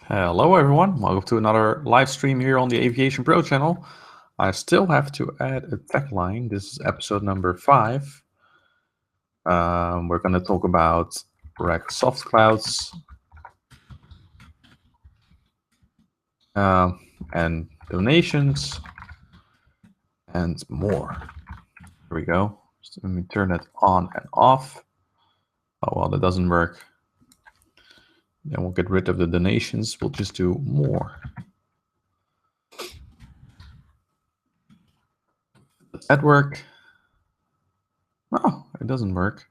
Hello everyone, welcome to another live stream here on the AviationPro channel. I still have to add a tagline. This is episode number 5. We're going to talk about rack soft clouds and donations and more. Here we go. So let me turn it on and off. Oh well, that doesn't work. Then we'll get rid of the donations. We'll just do more. Does that work? Oh, it doesn't work.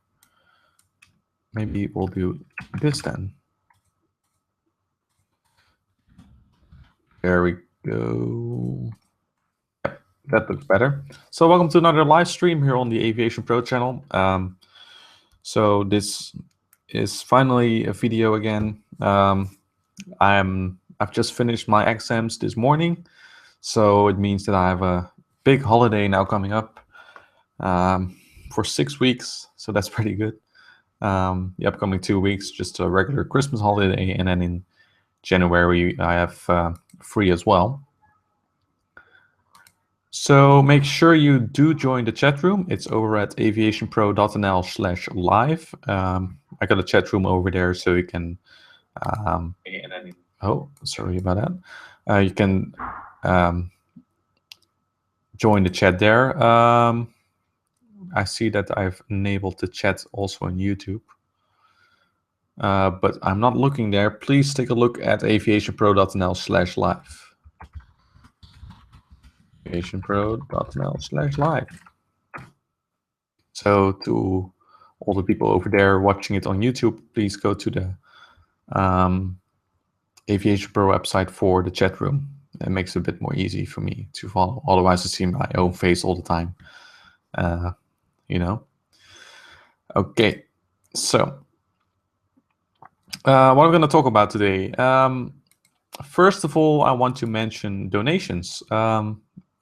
Maybe we'll do this then. There we go. Yep, that looks better. So welcome to another live stream here on the AviationPro channel. So this is finally a video again. I've just finished my exams this morning, so it means that I have a big holiday now coming up for 6 weeks. So that's pretty good. The upcoming 2 weeks, just a regular Christmas holiday, and then in January I have free as well. So make sure you do join the chat room. It's over at aviationpro.nl/live. I got a chat room over there, so you can. Oh, sorry about that. You can join the chat there. I see that I've enabled the chat also on YouTube. But I'm not looking there. Please take a look at aviationpro.nl/live. aviationpro.nl/live. So to all the people over there watching it on YouTube, please go to the AviationPro website for the chat room. It makes it a bit more easy for me to follow. Otherwise, I see my own face all the time. You know. Okay, so what I'm going to talk about today. First of all, I want to mention donations.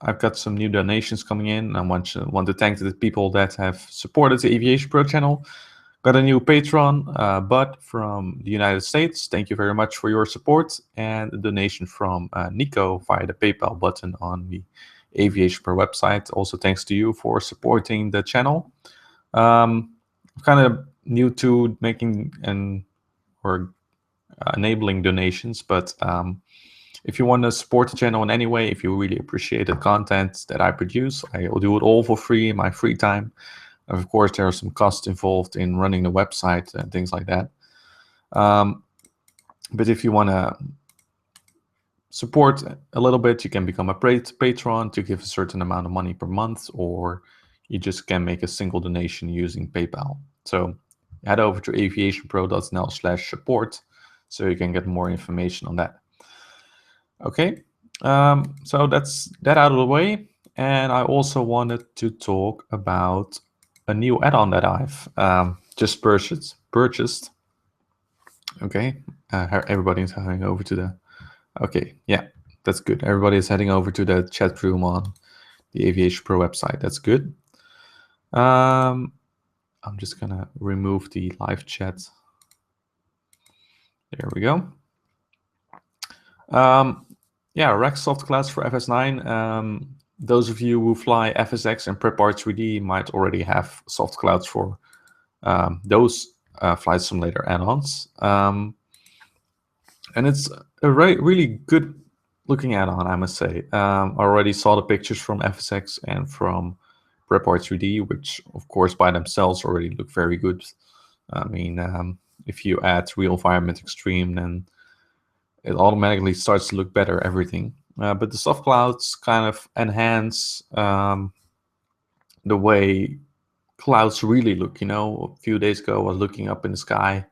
I've got some new donations coming in. I want to thank the people that have supported the AviationPro channel. Got a new patron, Bud from the United States. Thank you very much for your support. And a donation from Nico via the PayPal button on the AviationPro website. Also thanks to you for supporting the channel. I'm kind of new to making or enabling donations, but if you want to support the channel in any way, if you really appreciate the content that I produce, I will do it all for free in my free time. Of course, there are some costs involved in running the website and things like that. But if you want to support a little bit, you can become a patron to give a certain amount of money per month, or you just can make a single donation using PayPal. So head over to aviationpro.nl/support so you can get more information on that. Okay, so that's that out of the way. And I also wanted to talk about a new add-on that I've just purchased. Okay, everybody's heading over to the. Okay, yeah, that's good. Everybody is heading over to the chat room on the AviationPro website. That's good. I'm just gonna remove the live chat. There we go. Yeah, rack soft clouds for FS9. Those of you who fly FSX and Prepar 3D might already have soft clouds for those flight simulator add-ons. And it's a really good looking add-on, I must say. I already saw the pictures from FSX and from Prepar 3D, which of course by themselves already look very good. I mean, if you add real environment extreme, then it automatically starts to look better, everything. But the soft clouds kind of enhance the way clouds really look. You know, a few days ago I was looking up in the sky,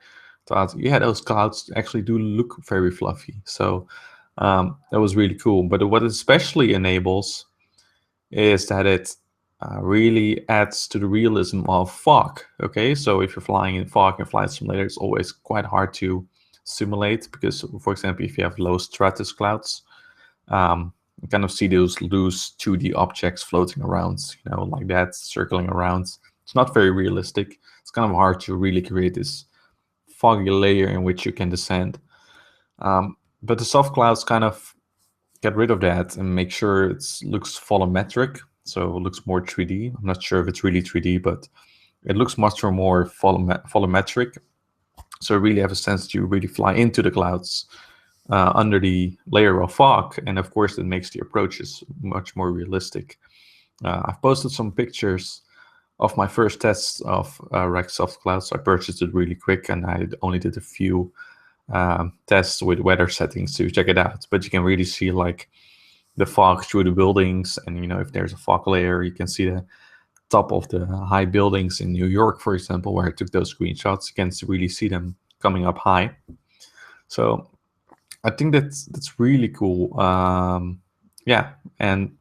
thought, yeah, those clouds actually do look very fluffy. So that was really cool. But what it especially enables is that it really adds to the realism of fog. Okay, so if you're flying in fog in Flight Simulator, it's always quite hard to simulate because, for example, if you have low stratus clouds, you kind of see those loose 2D objects floating around, you know, like that, circling around. It's not very realistic. It's kind of hard to really create this foggy layer in which you can descend. But the soft clouds kind of get rid of that and make sure it looks volumetric, so it looks more 3D. I'm not sure if it's really 3D, but it looks much more volumetric. So you really have a sense that you really fly into the clouds under the layer of fog, and of course it makes the approaches much more realistic. I've posted some pictures of my first tests of Rex Soft Clouds. I purchased it really quick, and I only did a few tests with weather settings to check it out. But you can really see like the fog through the buildings, and you know, if there's a fog layer, you can see the top of the high buildings in New York, for example, where I took those screenshots. You can really see them coming up high. So I think that's really cool. Yeah, and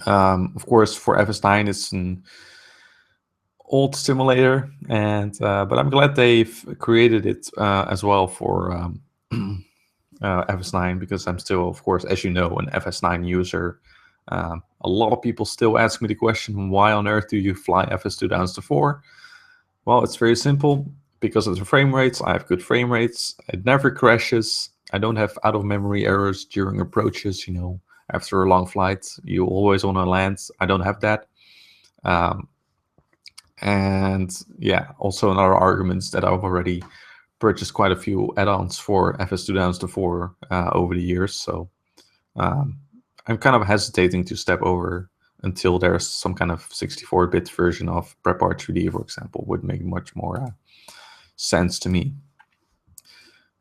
of course for FS9 it's an old simulator, and but I'm glad they've created it as well for FS9, because I'm still, of course, as you know, an FS9 user. A lot of people still ask me the question, why on earth do you fly FS2 down to 4? Well, it's very simple. Because of the frame rates, I have good frame rates. It never crashes. I don't have out-of-memory errors during approaches. You know, after a long flight, you always want to land. I don't have that. And yeah, also another argument is that I've already purchased quite a few add-ons for FS2 down to 4 over the years. So I'm kind of hesitating to step over until there's some kind of 64-bit version of Prepart 3D, for example, would make much more sense to me.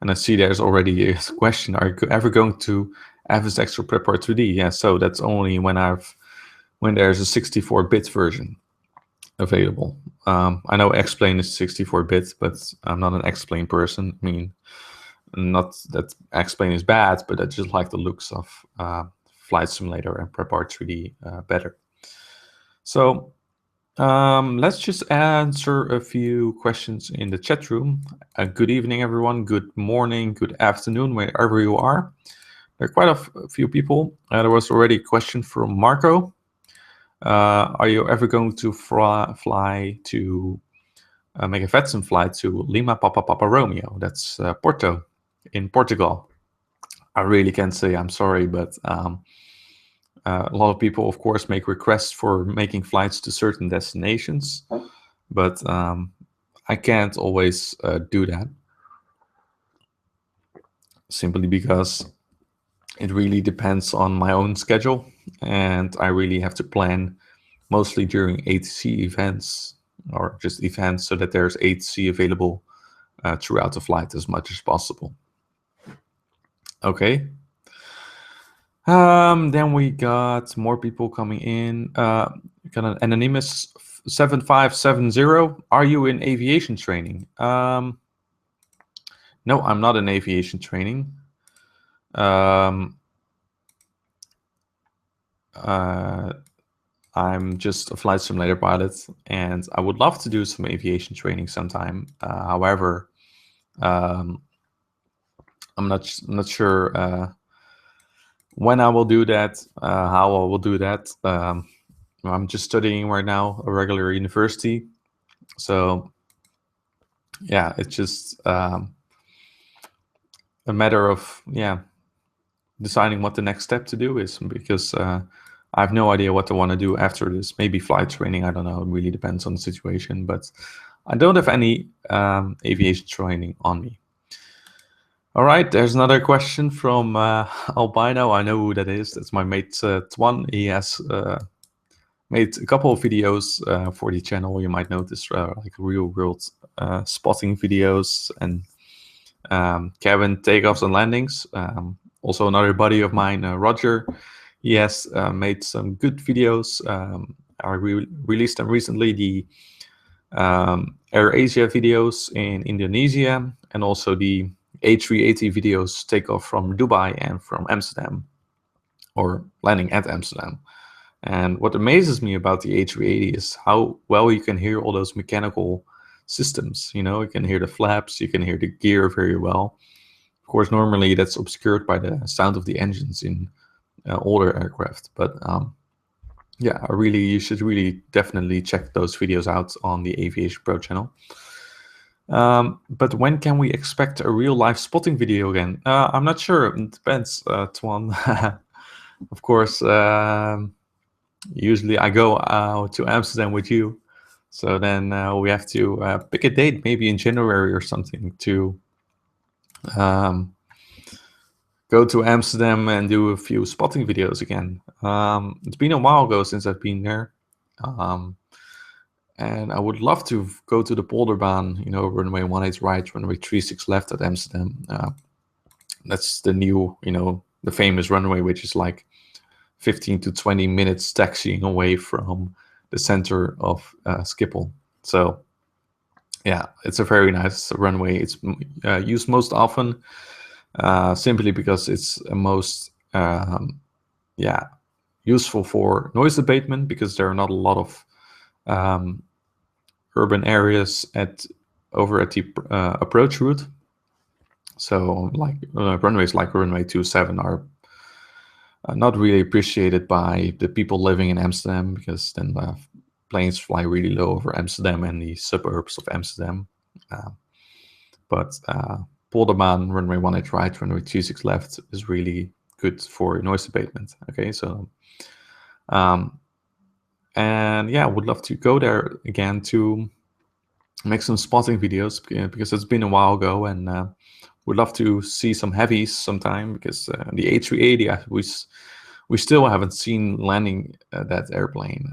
And I see there's already a question, are you ever going to FSX or Prepart 3D? Yeah, so that's only when there's a 64-bit version available. I know X-Plane is 64-bit, but I'm not an X-Plane person. I mean, not that X-Plane is bad, but I just like the looks of Flight Simulator and Prepart 3D better. So let's just answer a few questions in the chat room. Good evening, everyone. Good morning, good afternoon, wherever you are. There are quite a few people. There was already a question from Marco. Are you ever going to fly to make a Vatsim flight to Lima Papa Papa Romeo? That's Porto in Portugal. I really can't say, I'm sorry, but a lot of people, of course, make requests for making flights to certain destinations, but I can't always do that, simply because it really depends on my own schedule, and I really have to plan mostly during ATC events, or just events, so that there's ATC available throughout the flight as much as possible. Okay. Then we got more people coming in. Got an anonymous 7570. Are you in aviation training? No, I'm not in aviation training. I'm just a flight simulator pilot, and I would love to do some aviation training sometime. However, I'm not sure when I will do that, how I will do that. I'm just studying right now, a regular university. So yeah, it's just a matter of deciding what the next step to do is, because I have no idea what I want to do after this. Maybe flight training, I don't know. It really depends on the situation, but I don't have any aviation training on me. All right, there's another question from Albino. I know who that is. That's my mate Twan. He has made a couple of videos for the channel. You might notice like real world spotting videos and cabin takeoffs and landings. Also another buddy of mine, Roger, he has made some good videos. I released them recently, the AirAsia videos in Indonesia, and also the A380 videos takeoff from Dubai and from Amsterdam, or landing at Amsterdam. And what amazes me about the A380 is how well you can hear all those mechanical systems. You know, you can hear the flaps, you can hear the gear very well. Of course, normally that's obscured by the sound of the engines in older aircraft. But yeah, you should really definitely check those videos out on the AviationPro channel. But when can we expect a real life spotting video again? I'm not sure. It depends, Tuan. Of course, usually I go to Amsterdam with you. So then we have to pick a date, maybe in January or something, to go to Amsterdam and do a few spotting videos again. It's been a while ago since I've been there. And I would love to go to the Polderbaan, runway 18 right, runway 36 left at Amsterdam. That's the new, the famous runway, which is like 15 to 20 minutes taxiing away from the center of Schiphol. So yeah, it's a very nice runway. It's used most often simply because it's most useful for noise abatement, because there are not a lot of urban areas over at the approach route. So like runways like runway 27 are not really appreciated by the people living in Amsterdam, because then the planes fly really low over Amsterdam and the suburbs of Amsterdam. But Polderbaan, runway 18 right, runway 26 left is really good for noise abatement. Okay, so and yeah, I would love to go there again to make some spotting videos, because it's been a while ago, and would love to see some heavies sometime, because the A380 we still haven't seen landing that airplane.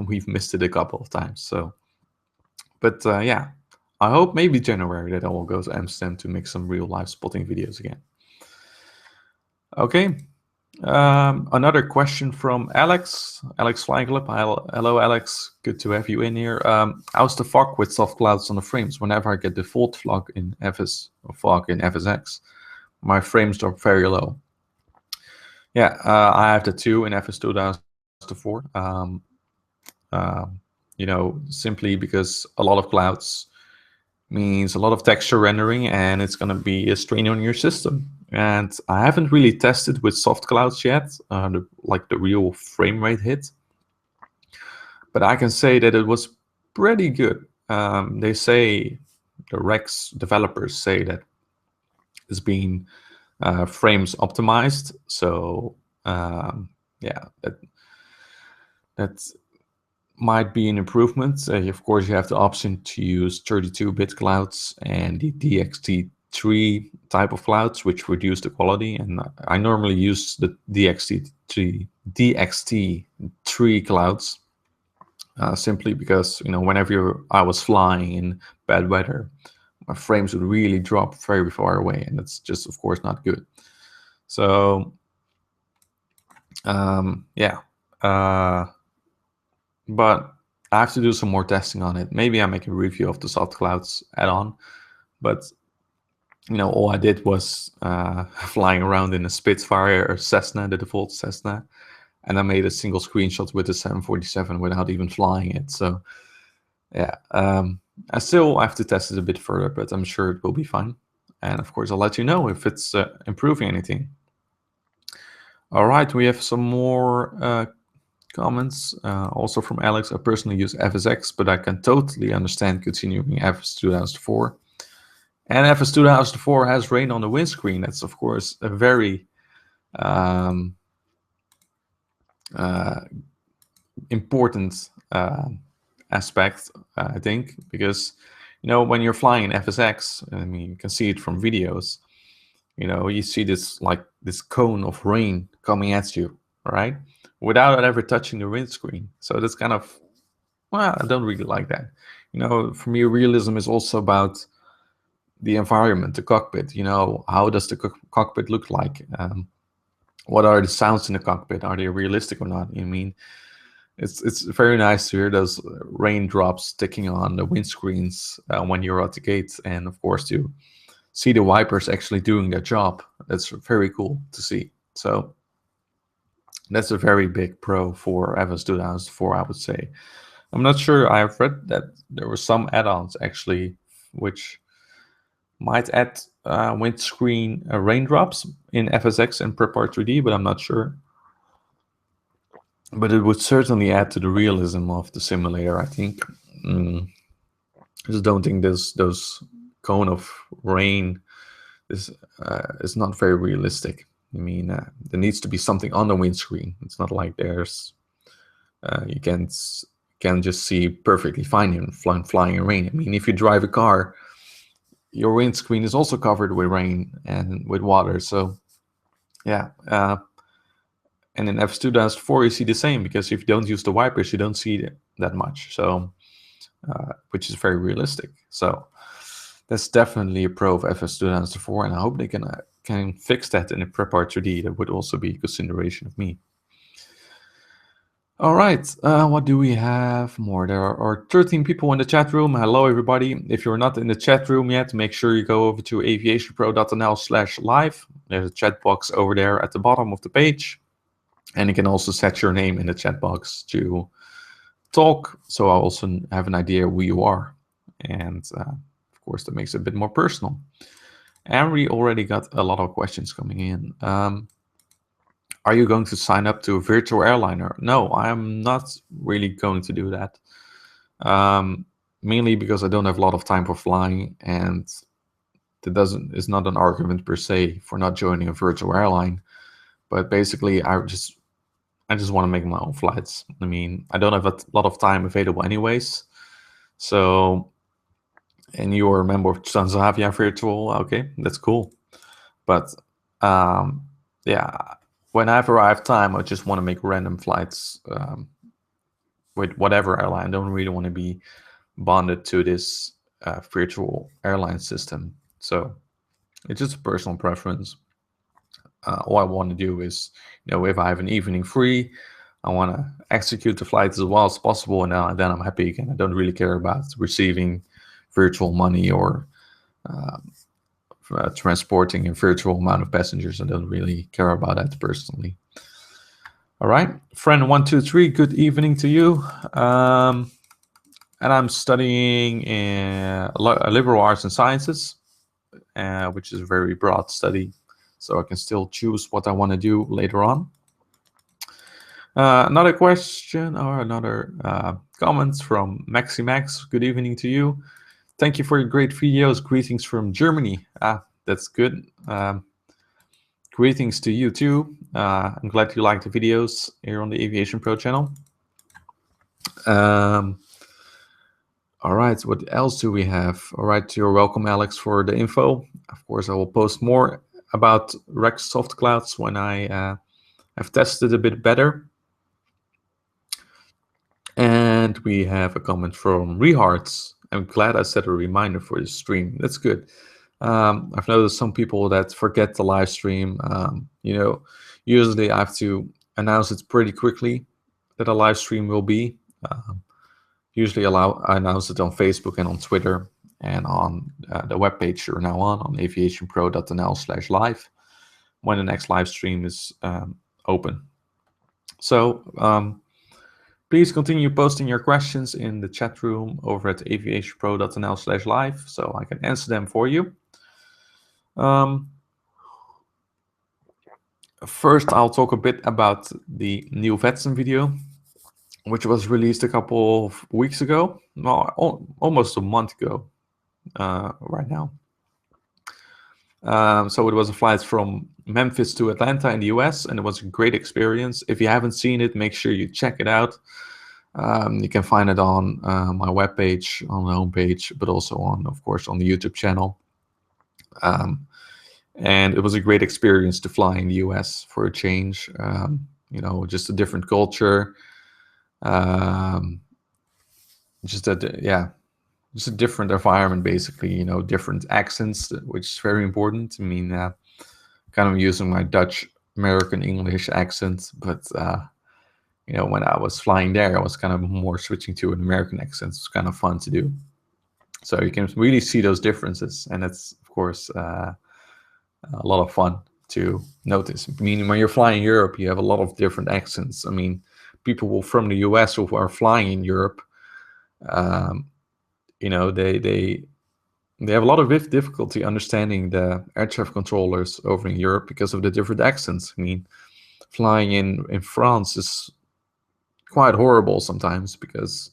We've missed it a couple of times. So, but yeah, I hope maybe January that I will go to Amsterdam to make some real life spotting videos again. Okay. Another question from Alex Flying Club. Hello, Alex. Good to have you in here. How's the fog with soft clouds on the frames? Whenever I get default fog in FSX, my frames drop very low. Yeah, I have the two in FS 2004. Simply because a lot of clouds means a lot of texture rendering, and it's going to be a strain on your system. And I haven't really tested with soft clouds yet, like the real frame rate hit. But I can say that it was pretty good. They say, the Rex developers say that it's been frames optimized. So yeah, that might be an improvement. Of course, you have the option to use 32-bit clouds and the DXT3 type of clouds, which reduce the quality. And I normally use the DXT3 clouds simply because, whenever I was flying in bad weather, my frames would really drop very far away, and that's just, of course, not good. So yeah. But I have to do some more testing on it. Maybe I make a review of the soft clouds add-on. But all I did was flying around in a Spitfire or Cessna, the default Cessna, and I made a single screenshot with the 747 without even flying it. So yeah, I still have to test it a bit further, but I'm sure it will be fine. And of course, I'll let you know if it's improving anything. All right, we have some more comments, also from Alex. I personally use FSX, but I can totally understand continuing FS 2004. And FS 2004 has rain on the windscreen. That's, of course, a very important aspect, I think, because, when you're flying in FSX, I mean, you can see it from videos, you see this cone of rain coming at you, right? Without ever touching the windscreen. So that's kind of, well, I don't really like that. For me, realism is also about the environment, the cockpit. How does the cockpit look like? What are the sounds in the cockpit? Are they realistic or not? It's very nice to hear those raindrops sticking on the windscreens when you're at the gate, and of course to see the wipers actually doing their job. That's very cool to see. So that's a very big pro for FS 2004, I would say. I'm not sure. I've read that there were some add-ons actually which might add windscreen raindrops in FSX and Prepar 3D, but I'm not sure. But it would certainly add to the realism of the simulator, I think. I just don't think those cone of rain is not very realistic. I mean, there needs to be something on the windscreen. It's not like there's you can just see perfectly fine in flying in rain. I mean, if you drive a car, your windscreen is also covered with rain and with water. So yeah, and in F2004 you see the same, because if you don't use the wipers, you don't see that much. So which is very realistic. So that's definitely a pro of FS 2004, and I hope they can fix that in the Prep R2D. That would also be a consideration of me. All right, what do we have more? There are 13 people in the chat room. Hello, everybody. If you're not in the chat room yet, make sure you go over to aviationpro.nl/live. There's a chat box over there at the bottom of the page. And you can also set your name in the chat box to talk, so I also have an idea who you are. And of course, that makes it a bit more personal. And we already got a lot of questions coming in. Are you going to sign up to a virtual airliner? No, I'm not really going to do that. Mainly because I don't have a lot of time for flying, and is not an argument per se for not joining a virtual airline. But basically, I just want to make my own flights. I mean, I don't have a lot of time available anyways. So, and you are a member of Transavia Virtual, okay, that's cool. But yeah, whenever I have time, I just want to make random flights with whatever airline. I don't really want to be bonded to this virtual airline system. So it's just a personal preference. All I want to do is, if I have an evening free, I want to execute the flight as well as possible, and then I'm happy again. I don't really care about receiving virtual money or transporting a virtual amount of passengers. I don't really care about that personally. All right, friend 123, good evening to you. And I'm studying in liberal arts and sciences, which is a very broad study, so I can still choose what I want to do later on. Another question or another comments from Maximax. Good evening to you. Thank you for your great videos. Greetings from Germany. That's good. Greetings to you too. I'm glad you like the videos here on the AviationPro channel. All right, what else do we have? All right, you're welcome, Alex, for the info. Of course, I will post more about Rex soft clouds when I have tested a bit better. And we have a comment from Rehards. I'm glad I set a reminder for this stream. That's good. I've noticed some people that forget the live stream. Usually I have to announce it pretty quickly that a live stream will be. Usually I announce it on Facebook and on Twitter and on the webpage you're now on aviationpro.nl/live when the next live stream is open. So please continue posting your questions in the chat room over at aviationpro.nl/live so I can answer them for you. First, I'll talk a bit about the new Vatsim video, which was released a couple of weeks ago, well, almost a month ago right now. So it was a flight from Memphis to Atlanta in the US, and it was a great experience. If you haven't seen it, make sure you check it out. You can find it on my webpage, on the homepage, but also of course, on the YouTube channel. And it was a great experience to fly in the US for a change. Just a different culture. Just a different environment, basically. Different accents, which is very important. I mean, kind of using my Dutch American English accent, but when I was flying there, I was kind of more switching to an American accent. It's kind of fun to do. So you can really see those differences, and it's of course a lot of fun to notice. I mean, when you're flying Europe, you have a lot of different accents. I mean, people from the US who are flying in Europe, they have a lot of difficulty understanding the air traffic controllers over in Europe because of the different accents. I mean, flying in France is quite horrible sometimes because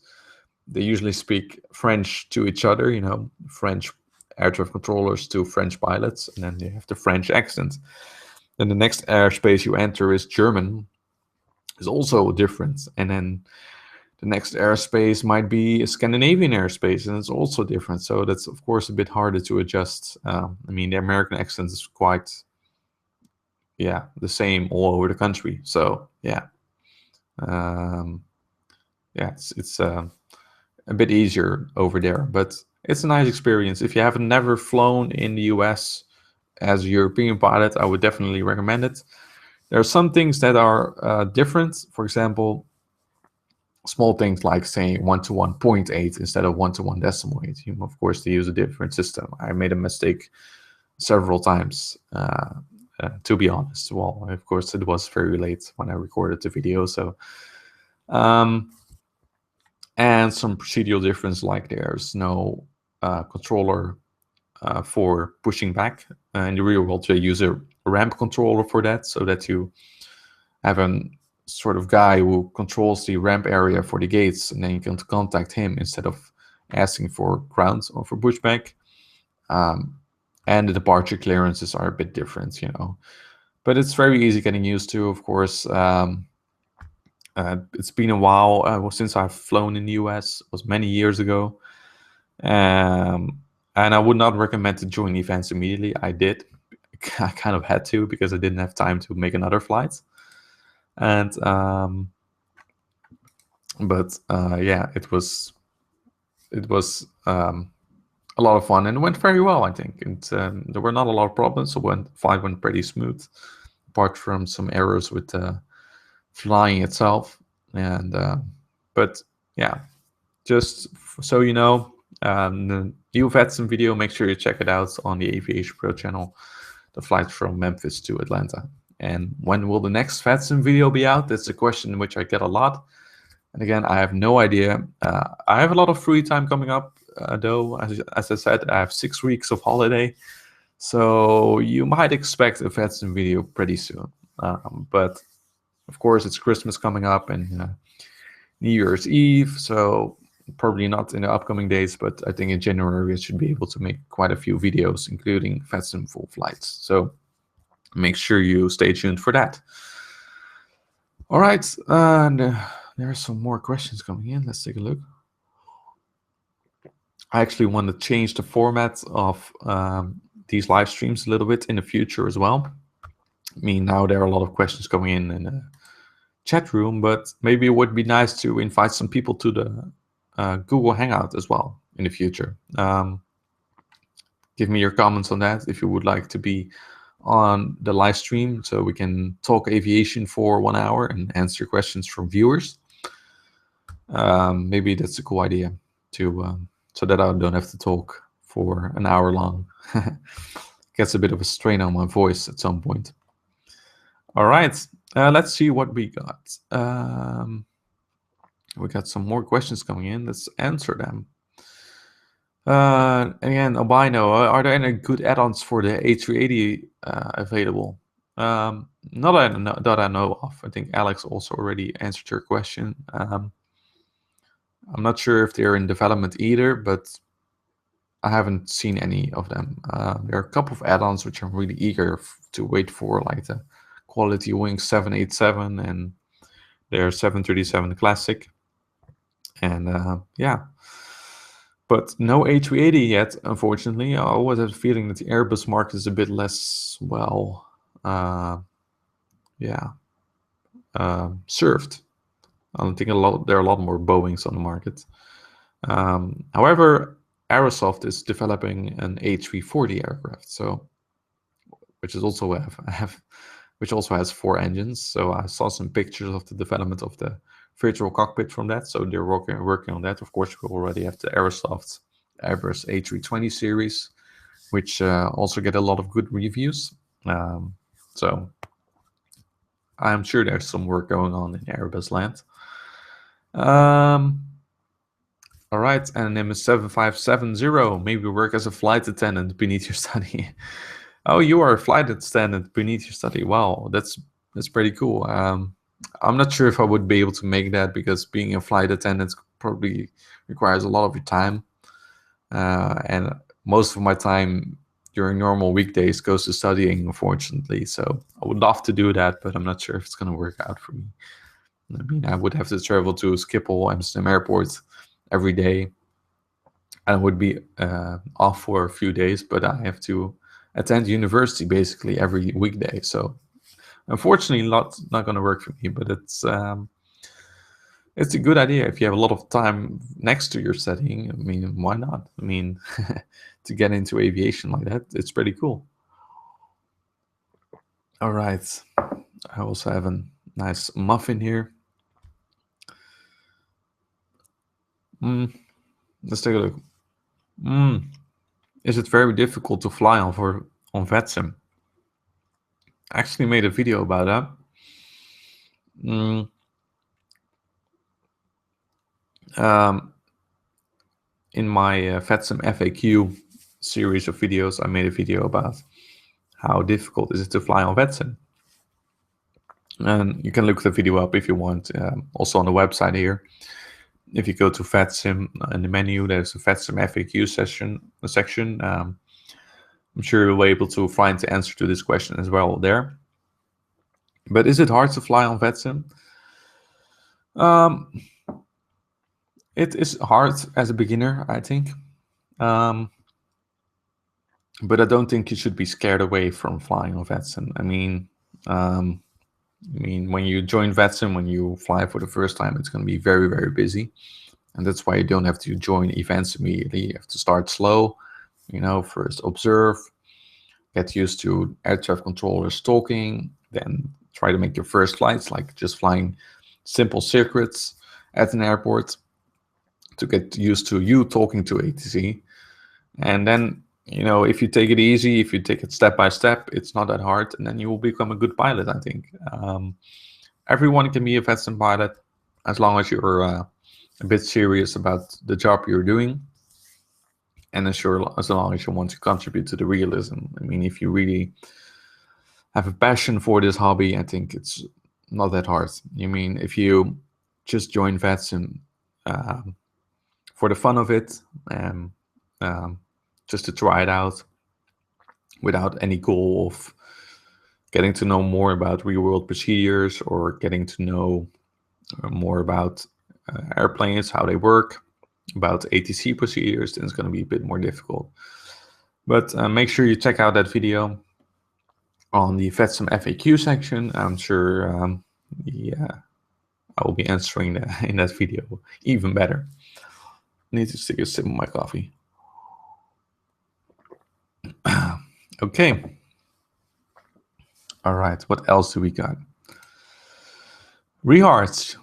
they usually speak French to each other, you know, French air traffic controllers to French pilots, and then they have the French accent. Then the next airspace you enter is German, is also different. And then the next airspace might be a Scandinavian airspace, and it's also different. So that's, of course, a bit harder to adjust. I mean, the American accent is quite, yeah, the same all over the country. So, yeah. Yeah, it's a bit easier over there, but it's a nice experience. If you haven't never flown in the US as a European pilot, I would definitely recommend it. There are some things that are different. For example, small things like saying 1-to-1 0.8 instead of 1-to-1 decimal 8. You, of course, they use a different system. I made a mistake several times, to be honest. Well, of course, it was very late when I recorded the video. So, and some procedural difference, like there's no controller for pushing back. In the real world, you use a ramp controller for that, so that you have a sort of guy who controls the ramp area for the gates, and then you can contact him instead of asking for ground or for pushback. And the departure clearances are a bit different, you know. But it's very easy getting used to, of course. It's been a while since I've flown in the US. It was many years ago. And I would not recommend to join events immediately. I did. I kind of had to, because I didn't have time to make another flight. And yeah, it was a lot of fun, and it went very well, I think. And there were not a lot of problems, so flight went pretty smooth, apart from some errors with flying itself. And but yeah, just so you know, the new Vatsim video, make sure you check it out on the AviationPro channel, the flight from Memphis to Atlanta. And when will the next Vatsim video be out? That's a question which I get a lot. And again, I have no idea. I have a lot of free time coming up, though. As I said, I have 6 weeks of holiday. So you might expect a Vatsim video pretty soon. But of course, it's Christmas coming up and New Year's Eve. So probably not in the upcoming days, but I think in January I should be able to make quite a few videos, including Vatsim full flights. So make sure you stay tuned for that. All right. There are some more questions coming in. Let's take a look. I actually want to change the format of these live streams a little bit in the future as well. I mean, now there are a lot of questions coming in the chat room, but maybe it would be nice to invite some people to the Google Hangout as well in the future. Give me your comments on that if you would like to be on the live stream, so we can talk aviation for 1 hour and answer questions from viewers. Maybe that's a cool idea to so that I don't have to talk for an hour long. Gets a bit of a strain on my voice at some point. All right, let's see what we got. We got some more questions coming in. Let's answer them. Again, Albino, are there any good add-ons for the A380 available? Not that I know of. I think Alex also already answered your question. I'm not sure if they're in development either, but I haven't seen any of them. There are a couple of add-ons which I'm really eager to wait for, like the Quality Wing 787 and their 737 Classic. And yeah, but no A380 yet, unfortunately. I always have a feeling that the Airbus market is a bit less, well, served. I think there are a lot more Boeings on the market. However, Aerosoft is developing an A340 aircraft, so which also has 4 engines. So I saw some pictures of the development of the virtual cockpit from that. So they're working on that. Of course, we already have the Aerosoft Airbus A320 series, which also get a lot of good reviews. So I'm sure there's some work going on in Airbus land. All right, and name is 7570. Maybe work as a flight attendant beneath your study. Oh, you are a flight attendant beneath your study. Wow, that's pretty cool. I'm not sure if I would be able to make that, because being a flight attendant probably requires a lot of your time. And most of my time during normal weekdays goes to studying, unfortunately. So I would love to do that, but I'm not sure if it's going to work out for me. I mean, I would have to travel to Schiphol, Amsterdam Airport every day. I would be off for a few days, but I have to attend university basically every weekday. So unfortunately, not going to work for me. But it's a good idea if you have a lot of time next to your studying. I mean, why not? I mean, to get into aviation like that, it's pretty cool. All right, I also have a nice muffin here. Let's take a look. Is it very difficult to fly on Vatsim? I actually made a video about that. In my Vatsim FAQ series of videos, I made a video about how difficult is it to fly on Vatsim. And you can look the video up if you want, also on the website here. If you go to Vatsim in the menu, there's a Vatsim FAQ section. I'm sure you'll be able to find the answer to this question as well there. But is it hard to fly on Vatsim? It is hard as a beginner, I think. But I don't think you should be scared away from flying on Vatsim. I mean, when you join Vatsim, when you fly for the first time, it's going to be very, very busy. And that's why you don't have to join events immediately. You have to start slow, first observe, get used to air traffic controllers talking, then try to make your first flights, like just flying simple circuits at an airport to get used to you talking to ATC. And then, if you take it easy, if you take it step by step, it's not that hard, and then you will become a good pilot, I think. Everyone can be a Vatsim pilot as long as you're a bit serious about the job you're doing, and as long as you want to contribute to the realism. I mean, if you really have a passion for this hobby, I think it's not that hard. I mean, if you just join Vatsim for the fun of it, and just to try it out without any goal of getting to know more about real-world procedures or getting to know more about airplanes, how they work, about ATC procedures, then it's going to be a bit more difficult. But make sure you check out that video on the Vatsim FAQ section. I'm sure I will be answering that in that video even better. I need to take a sip of my coffee. Okay. All right, what else do we got? Rehart,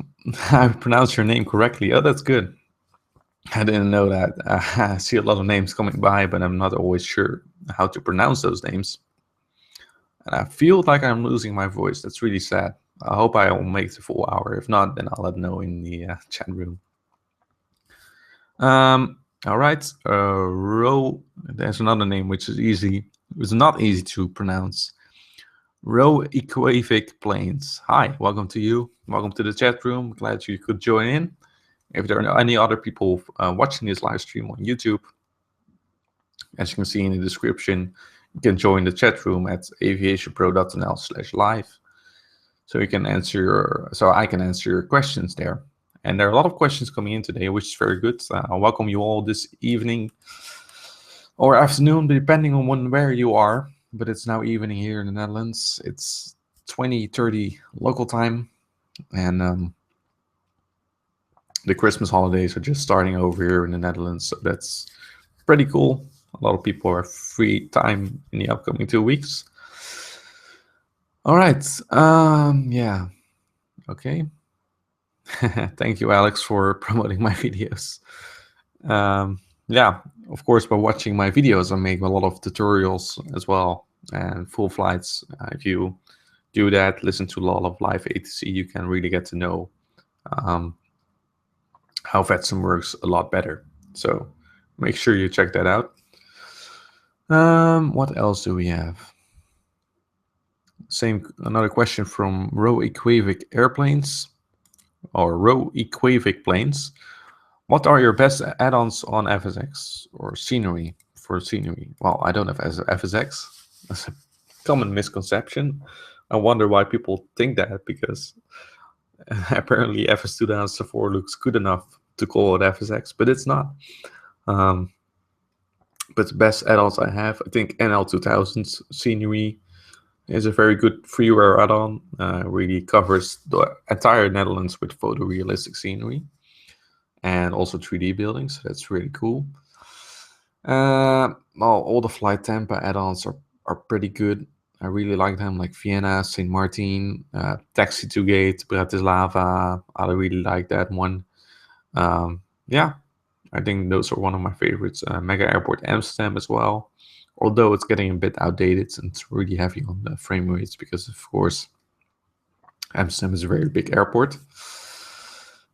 I pronounced your name correctly. Oh, that's good. I didn't know that. I see a lot of names coming by, but I'm not always sure how to pronounce those names. And I feel like I'm losing my voice. That's really sad. I hope I will make the full hour. If not, then I'll let know in the chat room. All right. There's another name which is easy. It's not easy to pronounce. Row-Equavic Planes. Hi, welcome to you. Welcome to the chat room. Glad you could join in. If there are any other people watching this live stream on YouTube, as you can see in the description, you can join the chat room at aviationpro.nl/live. So I can answer your questions there. And there are a lot of questions coming in today, which is very good. I welcome you all this evening or afternoon, depending on where you are. But it's now evening here in the Netherlands. It's 20:30 local time, and the Christmas holidays are just starting over here in the Netherlands, so that's pretty cool. A lot of people are free time in the upcoming 2 weeks. All right, yeah, okay. Thank you, Alex, for promoting my videos. Yeah, of course, by watching my videos, I make a lot of tutorials as well and full flights. If you do that, listen to a lot of live ATC, you can really get to know how Vatsim works a lot better. So make sure you check that out. What else do we have? Another question from Row-Equavic Airplanes or Row-Equavic Planes. What are your best add-ons on FSX or scenery for scenery? Well, I don't have FSX. That's a common misconception. I wonder why people think that, because apparently FS 2004 looks good enough to call it FSX, but it's not. But the best add-ons I have, I think NL 2000's scenery is a very good freeware add-on. Really covers the entire Netherlands with photorealistic scenery and also 3D buildings. So that's really cool. Well, all the Flight Tampa add-ons are pretty good. I really like them, like Vienna, St. Martin, Taxi to Gate, Bratislava. I really like that one. Yeah, I think those are one of my favorites. Mega Airport Amsterdam as well. Although it's getting a bit outdated and it's really heavy on the frame rates because, of course, Amsterdam is a very big airport.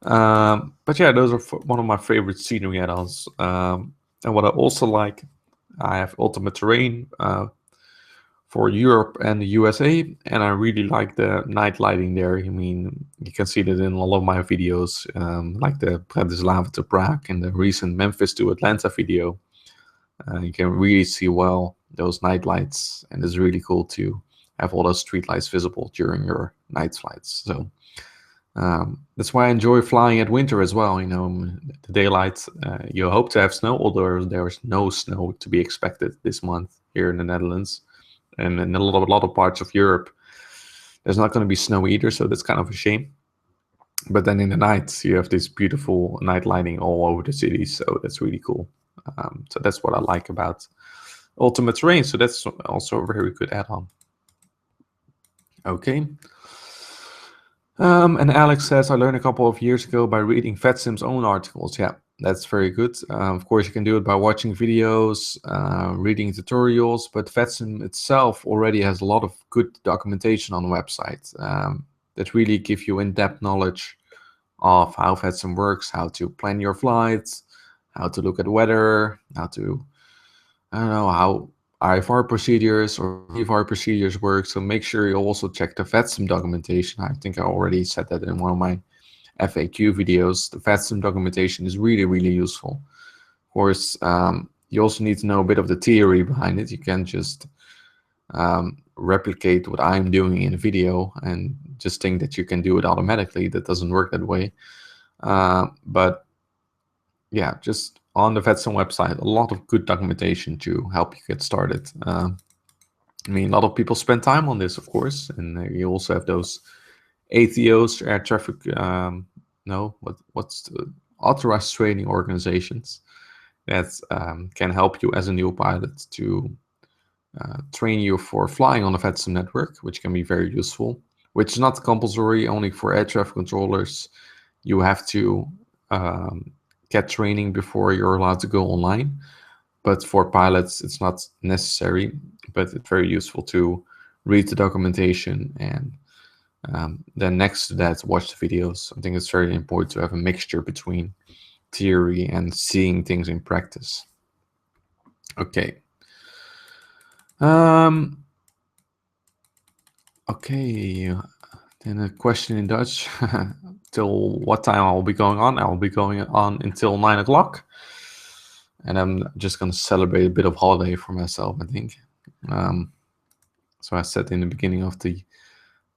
But yeah, those are one of my favorite scenery add-ons. And what I also like, I have Ultimate Terrain for Europe and the USA, and I really like the night lighting there. I mean, you can see that in all of my videos, like the Bratislava to Prague and the recent Memphis to Atlanta video. You can really see well those night lights, and it's really cool to have all those street lights visible during your night flights. So that's why I enjoy flying at winter as well. You know, the daylight, you hope to have snow, although there's no snow to be expected this month here in the Netherlands. And in a lot of parts of Europe, there's not going to be snow either, so that's kind of a shame. But then in the night, you have this beautiful night lighting all over the city, so that's really cool. So that's what I like about Ultimate Terrain. So that's also a very good add-on. Okay. And Alex says, I learned a couple of years ago by reading Vatsim's own articles. Yeah, that's very good. Of course, you can do it by watching videos, reading tutorials, but Vatsim itself already has a lot of good documentation on the website that really give you in-depth knowledge of how Vatsim works, how to plan your flights, how to look at weather, how to, I don't know, how IFR procedures or VFR procedures work. So make sure you also check the Vatsim documentation. I think I already said that in one of my FAQ videos. The Vatsim documentation is really, really useful. Of course, you also need to know a bit of the theory behind it. You can't just replicate what I'm doing in a video and just think that you can do it automatically. That doesn't work that way. But yeah, just on the Vatsim website, a lot of good documentation to help you get started. I mean, a lot of people spend time on this, of course, and you also have those ATOs, air traffic, what's the authorized training organizations that can help you as a new pilot to train you for flying on the Vatsim network, which can be very useful, which is not compulsory, only for air traffic controllers. You have to get training before you're allowed to go online. But for pilots, it's not necessary, but it's very useful to read the documentation and then next to that, watch the videos. I think it's very important to have a mixture between theory and seeing things in practice. Okay. Okay. Then a question in Dutch. Till what time I will be going on? I will be going on until 9 o'clock. And I'm just going to celebrate a bit of holiday for myself, I think. So I said in the beginning of the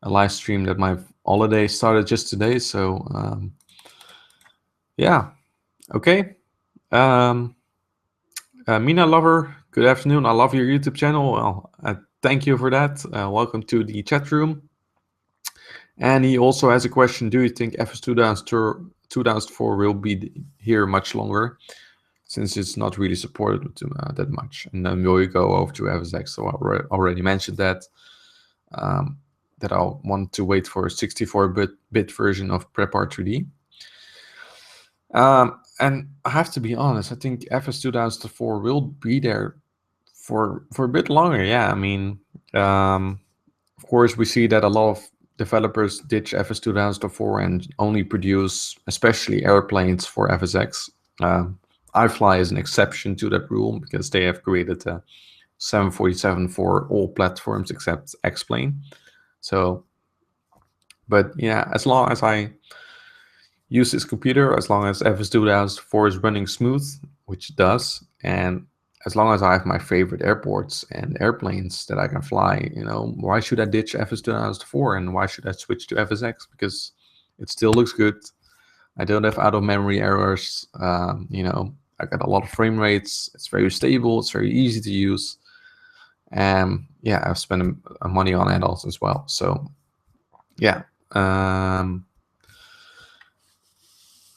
live stream that my holiday started just today. So yeah, okay. Mina Lover, good afternoon. I love your YouTube channel. Well, thank you for that. Welcome to the chat room. And he also has a question. Do you think FS 2004 will be here much longer, since it's not really supported that much? And then will you go over to FSX? So I already mentioned that. That I'll want to wait for a 64-bit version of Prepar 3D. And I have to be honest, I think FS 2004 will be there for a bit longer. Yeah, I mean, of course, we see that a lot of developers ditch FS 2004 and only produce especially airplanes for FSX. iFly is an exception to that rule because they have created a 747 for all platforms except X-Plane. So, but yeah, as long as I use this computer as long as FS2004 is running smooth, which it does, and as long as I have my favorite airports and airplanes that I can fly, why should I ditch FS2004 and why should I switch to FSX? Because it still looks good. I don't have out-of-memory errors. I got a lot of frame rates. It's very stable. It's very easy to use. And yeah, I've spent money on add-ons as well. So yeah.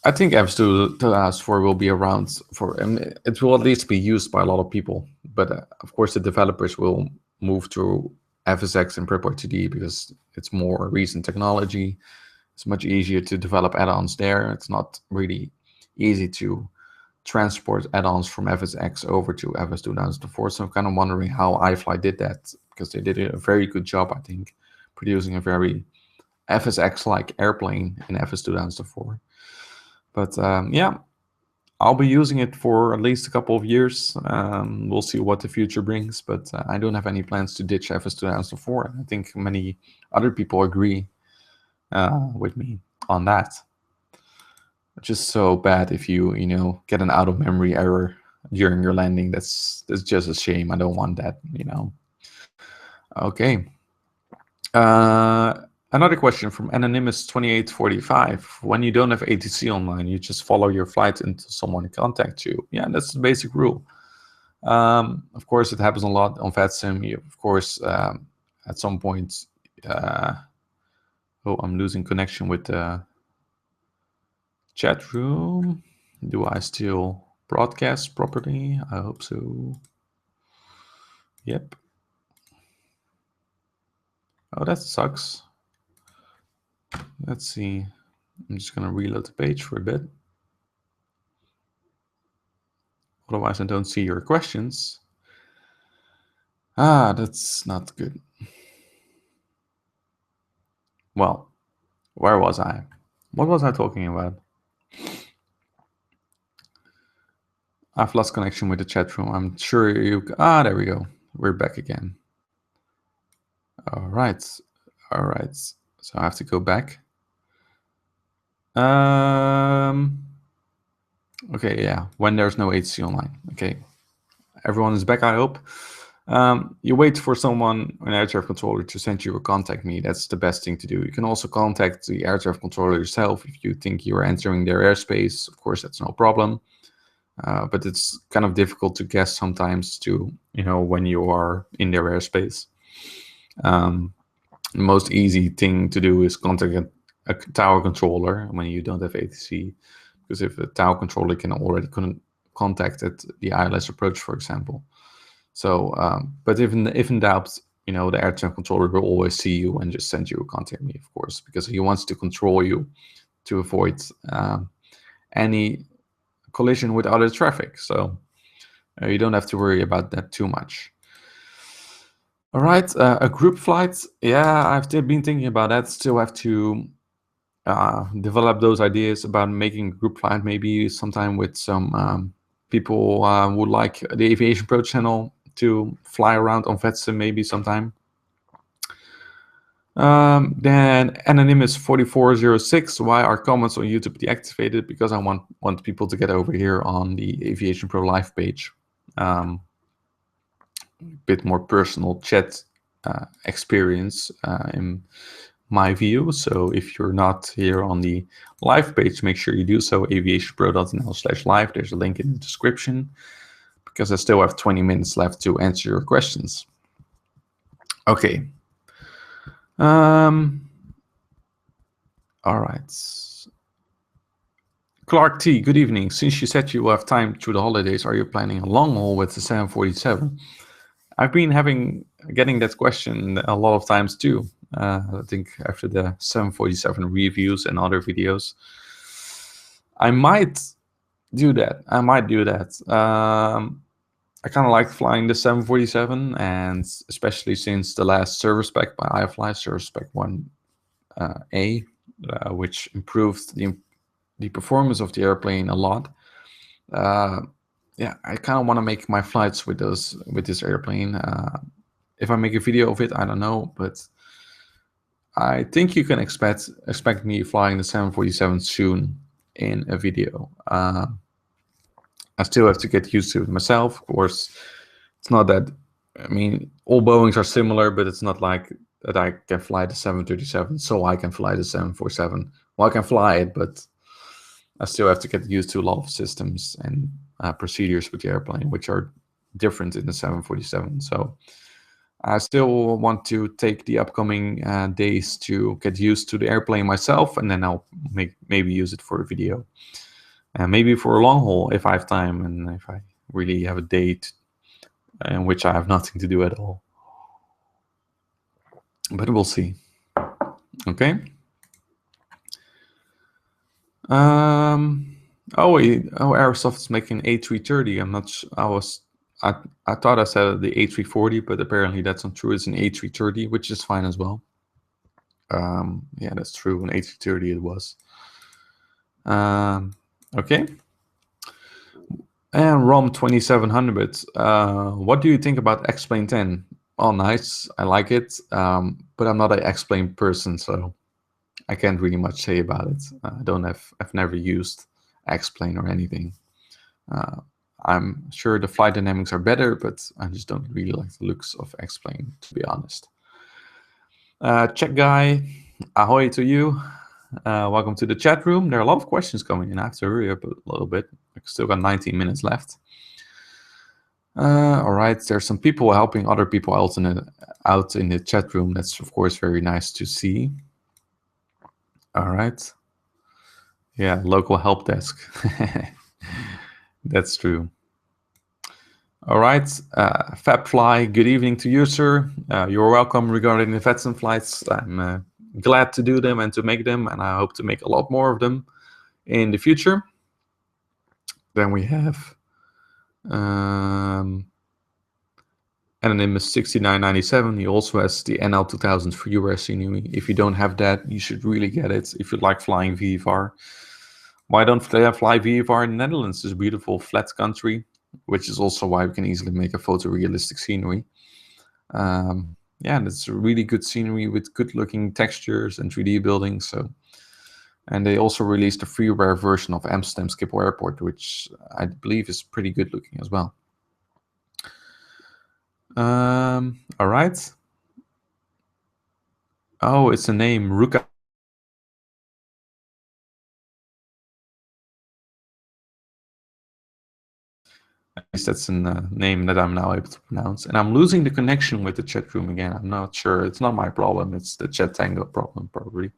I think FS2004 will be around it will at least be used by a lot of people. But of course, the developers will move to FSX and Prep2D because it's more recent technology. It's much easier to develop add-ons there. It's not really easy to transport add-ons from FSX over to FS2004. So I'm kind of wondering how iFly did that, because they did a very good job, I think, producing a very FSX-like airplane in FS2004. But yeah, I'll be using it for at least a couple of years. We'll see what the future brings, but I don't have any plans to ditch FS2004. I think many other people agree with me on that. It's just so bad if you get an out-of-memory error during your landing. That's just a shame. I don't want that. Okay. Another question from Anonymous2845. When you don't have ATC online, you just follow your flight until someone contacts you. Yeah, that's the basic rule. Of course, it happens a lot on Vatsim. Of course, at some point, oh, I'm losing connection with the chat room. Do I still broadcast properly? I hope so. Yep. Oh, that sucks. Let's see. I'm just going to reload the page for a bit. Otherwise, I don't see your questions. That's not good. Well, where was I? What was I talking about? I've lost connection with the chat room. I'm sure you... there we go. We're back again. All right. So I have to go back. Okay, yeah. When there's no ATC online. Okay. Everyone is back, I hope. You wait for someone, an air traffic controller, to send you or contact me. That's the best thing to do. You can also contact the air traffic controller yourself if you think you're entering their airspace. Of course, that's no problem. But it's kind of difficult to guess sometimes when you are in their airspace. The most easy thing to do is contact a tower controller when you don't have ATC, because if a tower controller can already contact at the ILS approach, for example. So, but if in doubt, the air traffic controller will always see you and just send you a contact me, of course, because he wants to control you to avoid any collision with other traffic. So you don't have to worry about that too much. All right, a group flight. Yeah, I've been thinking about that. Still have to develop those ideas about making a group flight, maybe sometime with some people would like the AviationPro channel to fly around on Vatsim maybe sometime. Then Anonymous4406, why are comments on YouTube deactivated? Because I want people to get over here on the AviationPro live page. A bit more personal chat experience in my view. So if you're not here on the live page, make sure you do so. aviationpro.nl/live. There's a link in the description, because I still have 20 minutes left to answer your questions. Okay. All right. Clark T, good evening. Since you said you will have time through the holidays, are you planning a long haul with the 747? I've been getting that question a lot of times too. I think after the 747 reviews and other videos, I might do that. I kind of like flying the 747, and especially since the last service spec by iFly, service spec 1A, which improved the performance of the airplane a lot. Yeah, I kind of want to make my flights with this airplane. If I make a video of it, I don't know, but I think you can expect me flying the 747 soon. in a video. I still have to get used to it myself. Of course, it's not that, I mean, all Boeings are similar, but it's not like that I can fly the 737, so I can fly the 747. Well, I can fly it, but I still have to get used to a lot of systems and procedures with the airplane, which are different in the 747. So I still want to take the upcoming days to get used to the airplane myself, and then I'll maybe use it for a video. And maybe for a long haul if I have time and if I really have a date in which I have nothing to do at all. But we'll see. Okay. Aerosoft is making A330. I thought I said the A340, but apparently that's not true. It's an A330, which is fine as well. Yeah, that's true. An A330 it was. Okay. And ROM 2700. What do you think about X-Plane 10? Oh, nice. I like it. But I'm not an X-Plane person, so I can't really much say about it. I've never used X-Plane or anything. I'm sure the flight dynamics are better, but I just don't really like the looks of X-Plane, to be honest. Czech guy, ahoy to you. Welcome to the chat room. There are a lot of questions coming in. I have to hurry up a little bit. I've still got 19 minutes left. All right, there's some people helping other people out in the chat room. That's, of course, very nice to see. All right. Yeah, local help desk. That's true. All right, Fabfly, good evening to you, sir. You're welcome regarding the Vatsim flights. I'm glad to do them and to make them, and I hope to make a lot more of them in the future. Then we have Anonymous 6997. He also has the NL 2000 freeware scenery. If you don't have that, you should really get it if you like flying VFR. Why don't they fly VFR in the Netherlands? It's a beautiful flat country, which is also why we can easily make a photorealistic scenery. Yeah, that's a really good scenery with good looking textures and 3D buildings. So, and they also released a freeware version of Amsterdam Schiphol Airport, which I believe is pretty good looking as well. All right. Oh, it's a name, Ruka. At least that's a name that I'm now able to pronounce. And I'm losing the connection with the chat room again. I'm not sure. It's not my problem. It's the chat tango problem, probably.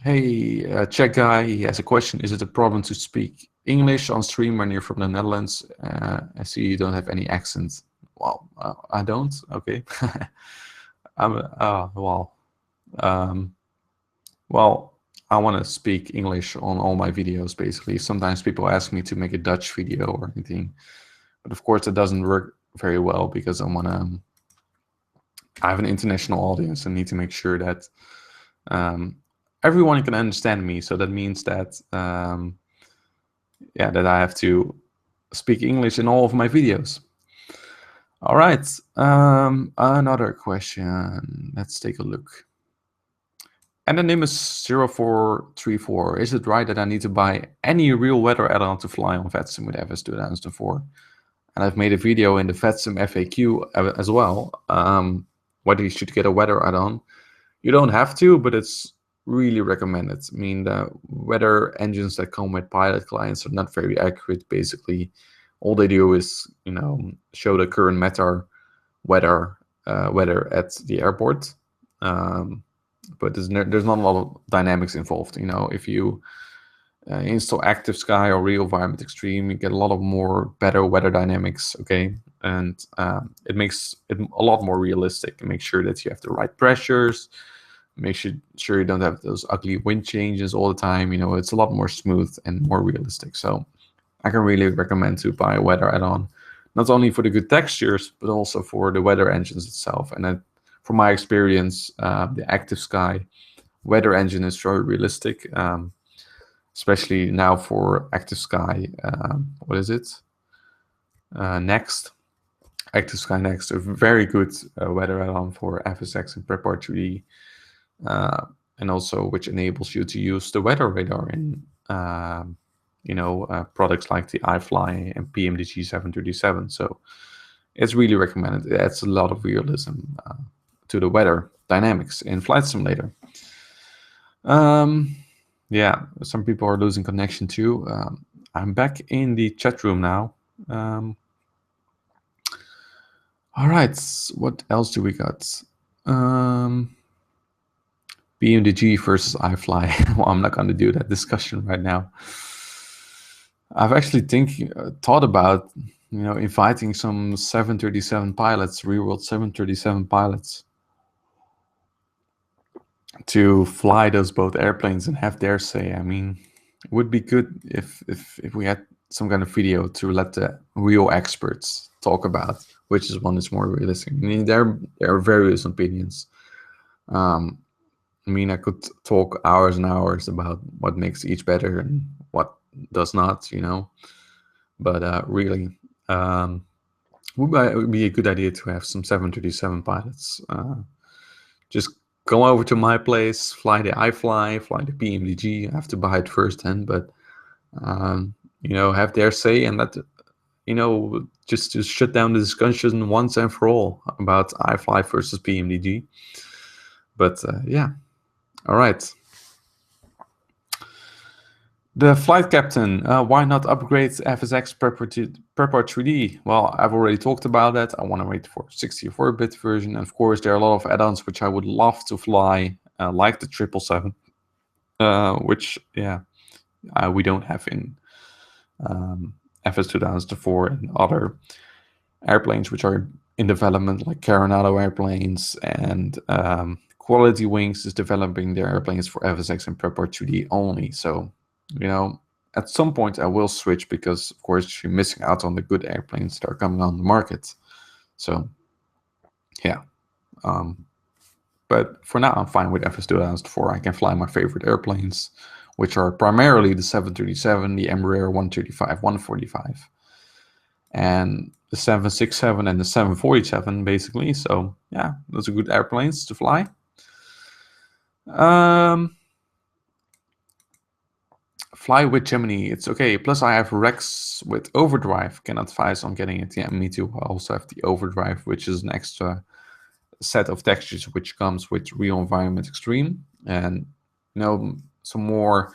Hey, Czech guy, he has a question. Is it a problem to speak English on stream when you're from the Netherlands? I see you don't have any accent. Well, I don't. Okay. Well, I want to speak English on all my videos, basically. Sometimes people ask me to make a Dutch video or anything, but of course it doesn't work very well because I have an international audience and need to make sure that everyone can understand me. So that means that that I have to speak English in all of my videos. All right, another question. Let's take a look. Anonymous 0434. Is it right that I need to buy any real weather add-on to fly on Vatsim with FS 2004? And I've made a video in the Vatsim FAQ as well, whether you should get a weather add-on. You don't have to, but it's really recommended. I mean, the weather engines that come with pilot clients are not very accurate. Basically, all they do is, show the current weather at the airport. But there's not a lot of dynamics involved. If you install Active Sky or Real Environment Extreme, you get a lot of more better weather dynamics, okay? And it makes it a lot more realistic. Make sure that you have the right pressures, make sure you don't have those ugly wind changes all the time. It's a lot more smooth and more realistic. So I can really recommend to buy a weather add-on, not only for the good textures, but also for the weather engines itself. And then, from my experience, the Active Sky weather engine is very realistic, especially now for Active Sky. What is it? Next. Active Sky Next, a very good weather add-on for FSX and Prepar 3D. and also which enables you to use the weather radar in products like the iFly and PMDG 737. So it's really recommended. It adds a lot of realism to the weather dynamics in Flight Simulator. Yeah, some people are losing connection too. I'm back in the chat room now. All right, what else do we got? PMDG versus iFly. Well, I'm not going to do that discussion right now. I've actually thought about, inviting some 737 pilots, real-world 737 pilots, to fly those both airplanes and have their say. I mean, it would be good if we had some kind of video to let the real experts talk about which one is more realistic. I mean, there are various opinions. I mean, I could talk hours and hours about what makes each better and what does not, But really, would be a good idea to have some 737 pilots. Just go over to my place, fly the iFly, fly the PMDG. I have to buy it firsthand, but have their say and let just to shut down the discussion once and for all about iFly versus PMDG. But yeah, all right. The flight captain, why not upgrade FSX Prepar 3D? Well, I've already talked about that. I want to wait for 64-bit version. And of course, there are a lot of add-ons which I would love to fly, like the 777, which, we don't have in FS 2004 and other airplanes which are in development, like Coronado Airplanes, and Quality Wings is developing their airplanes for FSX and Prepar 2D only. So, at some point I will switch because, of course, you're missing out on the good airplanes that are coming on the market. So, yeah. But for now, I'm fine with FS 2004. I can fly my favorite airplanes, which are primarily the 737, the Embraer 135, 145, and the 767 and the 747, basically. So, yeah, those are good airplanes to fly. Fly with Gemini, it's okay. Plus, I have Rex with overdrive. Can advise on getting it. Yeah, me too. I also have the overdrive, which is an extra set of textures which comes with Real Environment Extreme, and some more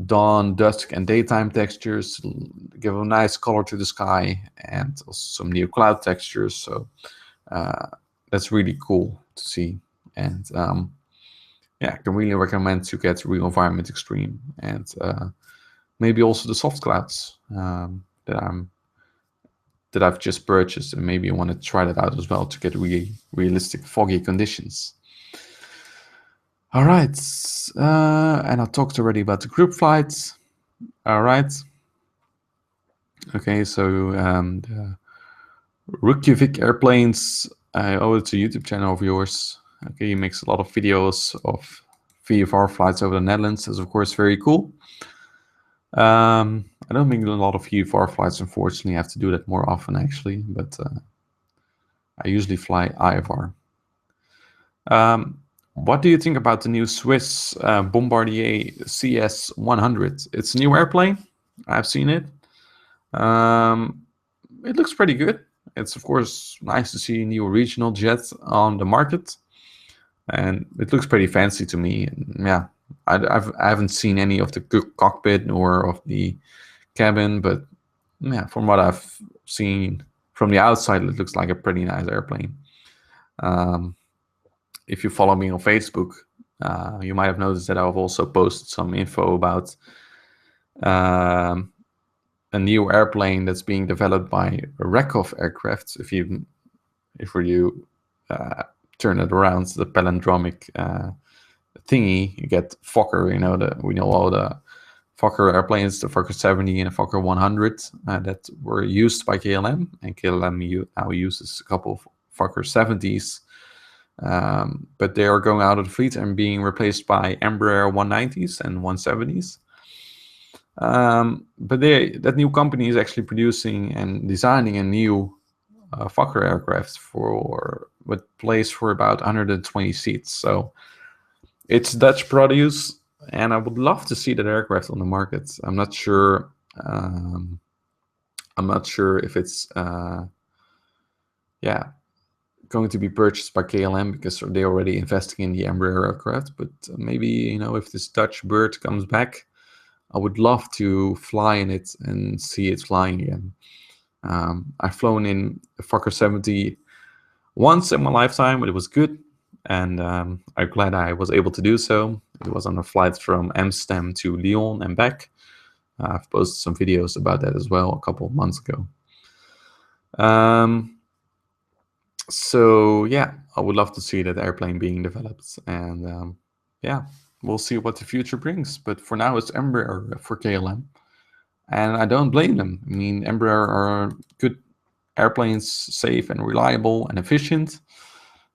dawn, dusk, and daytime textures give a nice color to the sky, and also some new cloud textures. So that's really cool to see. And yeah, I can really recommend to get Real Environment Extreme, and maybe also the soft clouds that I've just purchased, and maybe I want to try that out as well to get really realistic foggy conditions. All right, and I talked already about the group flights. All right. Okay, so the Reykjavik Airplanes, I owe it to YouTube channel of yours. Okay, he makes a lot of videos of VFR flights over the Netherlands. That's of course very cool. I don't make a lot of VFR flights, unfortunately. I have to do that more often, actually, but I usually fly IFR. What do you think about the new Swiss Bombardier CS100? It's a new airplane. I've seen it. It looks pretty good. It's, of course, nice to see a new regional jet on the market. And it looks pretty fancy to me. And yeah, I haven't seen any of the cockpit nor of the cabin, but yeah, from what I've seen from the outside, it looks like a pretty nice airplane. If you follow me on Facebook, you might have noticed that I've also posted some info about a new airplane that's being developed by Rekov Aircraft. If you turn it around, the palindromic thingy, you get Fokker. We know all the Fokker airplanes, the Fokker 70 and the Fokker 100 that were used by KLM, and KLM now uses a couple of Fokker 70s, but they are going out of the fleet and being replaced by Embraer 190s and 170s. But that new company is actually producing and designing a new Fokker aircraft with place for about 120 seats. So It's Dutch produce, and I would love to see that aircraft on the market. I'm not sure. I'm not sure if it's yeah, going to be purchased by KLM because they're already investing in the Embraer aircraft. But maybe, you know, if this Dutch bird comes back, I would love to fly in it and see it flying again. I've flown in a Fokker 70 once in my lifetime, but it was good. And I'm glad I was able to do so. It was on a flight from Amsterdam to Lyon and back. I've posted some videos about that as well a couple of months ago. So yeah, I would love to see that airplane being developed, and yeah, we'll see what the future brings. But for now, it's Embraer for KLM, and I don't blame them. I mean, Embraer are good airplanes, safe and reliable and efficient,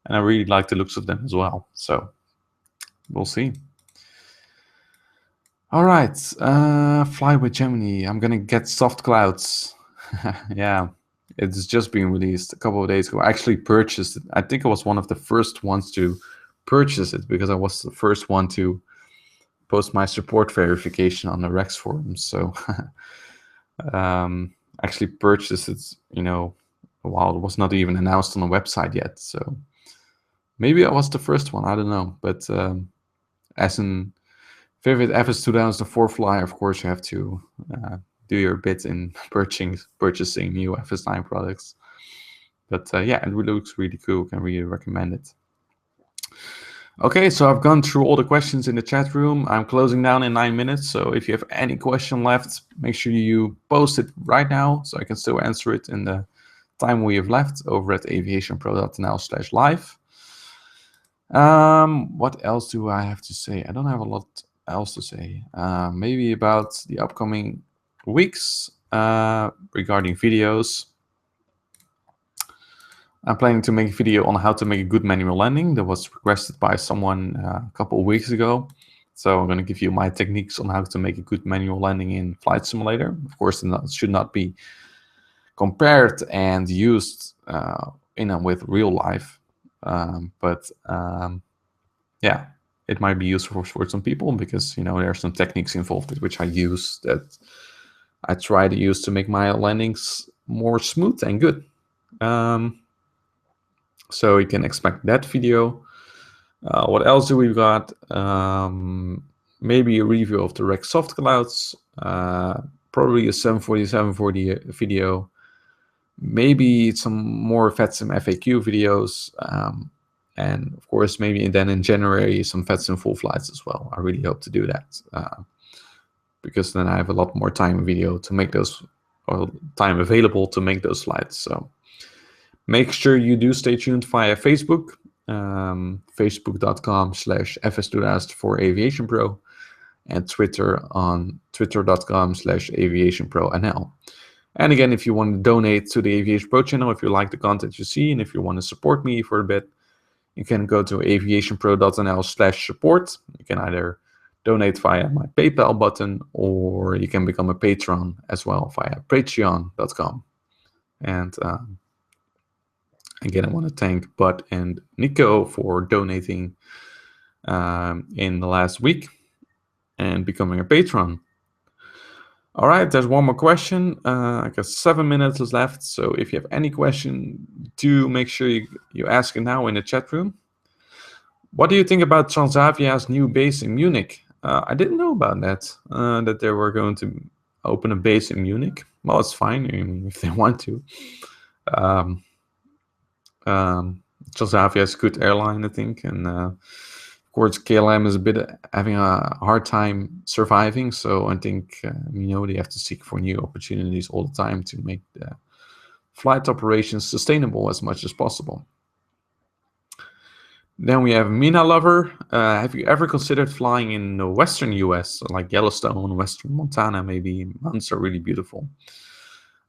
and I really like the looks of them as well. So we'll see. All right, fly with Gemini. I'm gonna get soft clouds. Yeah. It's just been released a couple of days ago. I actually purchased it. I think I was one of the first ones to purchase it because I was the first one to post my support verification on the Rex forum. So actually purchased it, you know, while it was not even announced on the website yet. So maybe I was the first one. I don't know. But as an Vivid FS 2004 flyer, of course, you have to do your bit in purchasing new FS9 products. But yeah, it looks really cool. Can really recommend it. Okay, so I've gone through all the questions in the chat room. I'm closing down in 9 minutes. So if you have any question left, make sure you post it right now so I can still answer it in the time we have left over at aviationpro.nl/live. What else do I have to say? I don't have a lot else to say. Maybe about the upcoming weeks regarding videos. I'm planning to make a video on how to make a good manual landing. That was requested by someone a couple of weeks ago. So I'm going to give you my techniques on how to make a good manual landing in Flight Simulator. Of course, it should not be compared and used in and with real life. But yeah, it might be useful for some people because, you know, there are some techniques involved which I use that I try to use to make my landings more smooth and good. So you can expect that video. What else do we got? Maybe a review of the Rex soft clouds. Probably a 740 video. Maybe some more Vatsim FAQ videos. And of course, maybe then in January, some Vatsim full flights as well. I really hope to do that because then I have a lot more time video to make those, or time available to make those flights. So make sure you do stay tuned via Facebook, facebook.com/FS2000 for AviationPro, and Twitter on twitter.com/AviationProNL. And again, if you want to donate to the Aviation Pro channel, if you like the content you see, and if you want to support me for a bit, you can go to aviationpro.nl/support. You can either donate via my PayPal button, or you can become a patron as well via patreon.com. And again, I want to thank Bud and Nico for donating in the last week and becoming a patron. All right, there's one more question. I got 7 minutes left, so if you have any question, do make sure you ask it now in the chat room. What do you think about Transavia's new base in Munich? I didn't know about that, that they were going to open a base in Munich. Well, it's fine, I mean, if they want to. Transavia is a good airline, I think, and of course KLM is a bit having a hard time surviving. So I think you know, they have to seek for new opportunities all the time to make the flight operations sustainable as much as possible. Then we have Mina Lover. Have you ever considered flying in the western US, like Yellowstone, western Montana? Maybe mountains are really beautiful.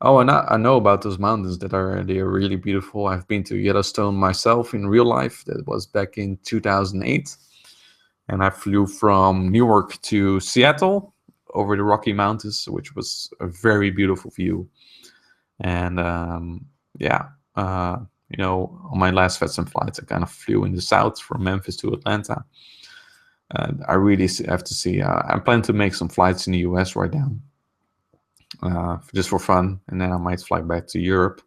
Oh, and I know about those mountains they are really beautiful. I've been to Yellowstone myself in real life. That was back in 2008. And I flew from Newark to Seattle over the Rocky Mountains, which was a very beautiful view. And yeah, you know, on my last Vatsim flights, I kind of flew in the south from Memphis to Atlanta. I really have to see. I plan to make some flights in the US right now, just for fun, and then I might fly back to Europe.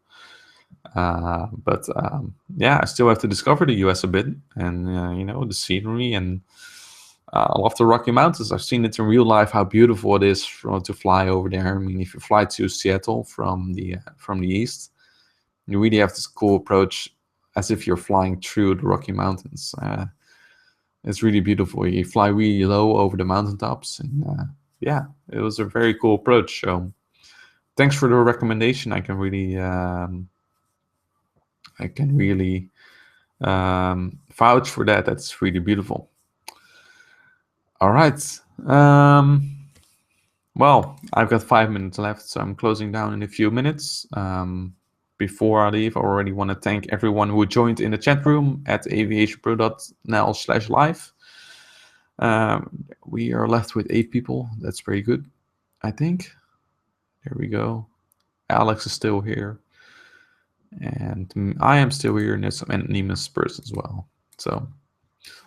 But yeah, I still have to discover the US a bit, and the scenery, and I love the Rocky Mountains. I've seen it in real life how beautiful it is to fly over there. I mean, if you fly to Seattle from the east, you really have this cool approach, as if you're flying through the Rocky Mountains. It's really beautiful. You fly really low over the mountaintops, and yeah, it was a very cool approach. So thanks for the recommendation. I can really vouch for that. That's really beautiful. All right. Well, I've got 5 minutes left, so I'm closing down in a few minutes. Before I leave, I already want to thank everyone who joined in the chat room at aviationpro.nl/live. We are left with 8 people. That's very good, I think. There we go. Alex is still here. And I am still here, and there's some anonymous person as well. So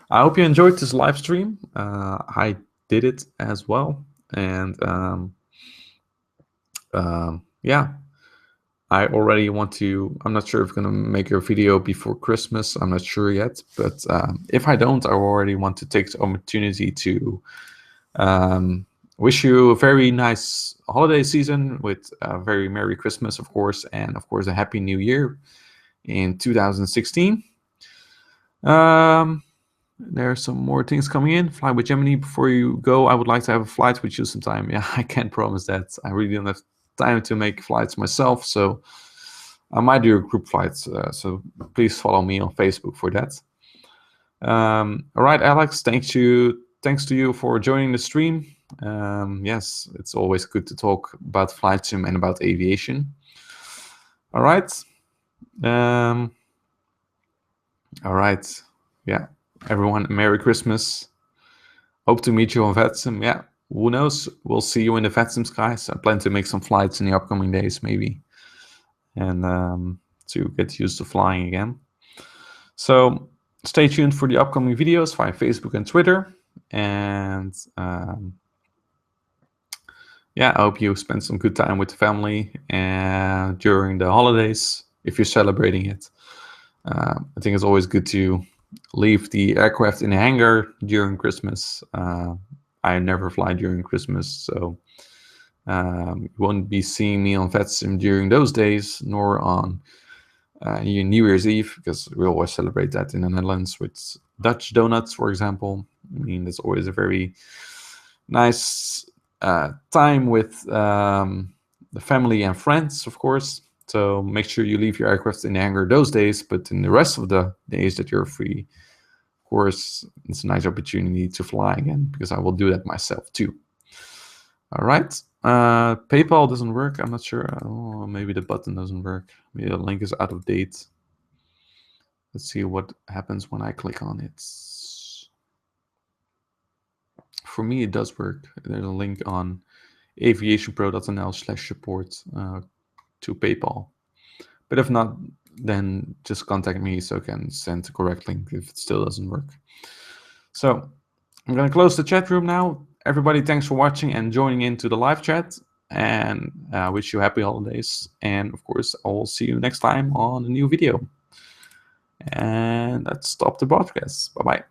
I hope you enjoyed this live stream. I did it as well. And yeah, I already want to, I'm not sure if I'm going to make a video before Christmas. I'm not sure yet. But if I don't, I already want to take the opportunity to wish you a very nice holiday season with a very Merry Christmas, of course, and of course a Happy New Year in 2016. There are some more things coming in. Fly with Gemini. Before you go, I would like to have a flight with you sometime. Yeah, I can't promise that. I really don't have time to make flights myself, so I might do a group flight. So please follow me on Facebook for that. All right, Alex, thanks to you for joining the stream. Yes, it's always good to talk about flight sim and about aviation. All right. All right. Yeah. Everyone, Merry Christmas. Hope to meet you on Vatsim. Yeah. Who knows? We'll see you in the Vatsim skies. I plan to make some flights in the upcoming days, maybe, and to get used to flying again. So stay tuned for the upcoming videos via Facebook and Twitter. And yeah, I hope you spend some good time with the family during the holidays, if you're celebrating it. I think it's always good to leave the aircraft in the hangar during Christmas. I never fly during Christmas, so you won't be seeing me on Vatsim during those days, nor on New Year's Eve, because we always celebrate that in the Netherlands with Dutch donuts, for example. I mean, that's always a very nice time with the family and friends, of course. So make sure you leave your aircraft in the hangar those days, but in the rest of the days that you're free, of course, it's a nice opportunity to fly again, because I will do that myself too. All right. PayPal doesn't work. I'm not sure. Oh, maybe the button doesn't work. Maybe the link is out of date. Let's see what happens when I click on it. For me, it does work. There's a link on aviationpro.nl/support to PayPal. But if not, then just contact me so I can send the correct link if it still doesn't work. So I'm going to close the chat room now. Everybody, thanks for watching and joining into the live chat. And I wish you happy holidays. And of course, I will see you next time on a new video. And let's stop the broadcast. Bye-bye.